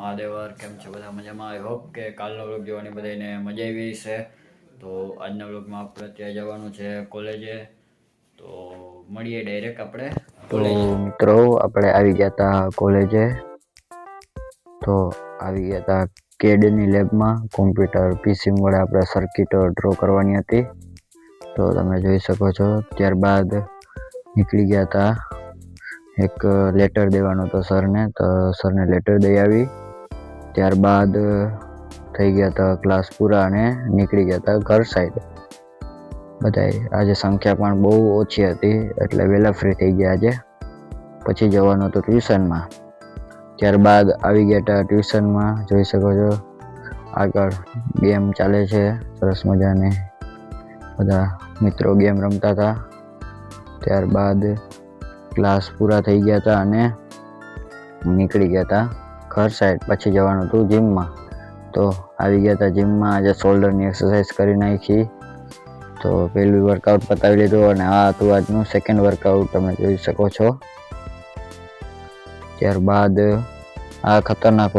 મહાદેવર કેમ છે બધા મજામાં? આઈ હોપ કે કાલનો વ્લોગ જોવાની બધાને મજા આવી છે. તો આજના વ્લોગમાં આપણે ત્યાં જવાનું છે કોલેજે, તો મળીએ ડાયરેક્ટ આપણે કોલેજે. મિત્રો આપણે આવી ગયા હતા કોલેજે, તો આવી ગયા હતા કેડની લેબમાં. કોમ્પ્યુટર પીસી વડે આપણે સર્કિટ ડ્રો કરવાની હતી, તો તમે જોઈ શકો છો. ત્યારબાદ નીકળી ગયા હતા, એક લેટર દેવાનો હતો સરને, તો સરને લેટર દઈ આવી. ત્યારબાદ થઈ ગયા હતા ક્લાસ પૂરા અને નીકળી ગયા હતા ઘર સાઈડ. બધાય આજે સંખ્યા પણ બહુ ઓછી હતી એટલે વહેલા ફ્રી થઈ ગયા આજે. પછી જવાનું હતું ટ્યુશનમાં. ત્યારબાદ આવી ગયા હતા ટ્યુશનમાં. જોઈ શકો છો આગળ ગેમ ચાલે છે સરસ મજાની, બધા મિત્રો ગેમ રમતા હતા. ત્યારબાદ ક્લાસ પૂરા થઈ ગયા હતા અને નીકળી ગયા હતા ઘર સાઈડ. પછી જવાનું હતું જીમમાં, તો આવી ગયા હતા જીમમાં. આજે શોલ્ડરની એક્સરસાઇઝ કરી નાખી, તો પહેલું વર્કઆઉટ પતાવી લીધું અને આ હતું આજનું સેકન્ડ વર્કઆઉટ, તમે જોઈ શકો છો. ત્યારબાદ આ ખતરનાક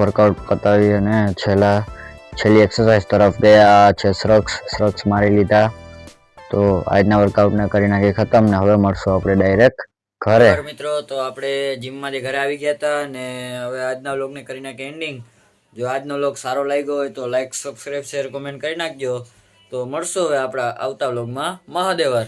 વર્કઆઉટ પતાવી અને છેલ્લી એક્સરસાઇઝ તરફ ગયા છે. શ્રક્સ મારી લીધા, તો આજના વર્કઆઉટને કરી નાખી ખતમ ને હવે મળશું આપણે ડાયરેક્ટ ઘરે. મિત્રો તો આપણે જીમમાંથી ઘરે આવી ગયા હતા અને હવે આજના વ્લોગને કરી નાખી એન્ડિંગ. જો આજનો વ્લોગ સારો લાગ્યો હોય તો લાઈક, સબસ્ક્રાઈબ, શેર, કોમેન્ટ કરી નાખજો. તો મળશું હવે આપણા આવતા વ્લોગમાં. મહાદેવર.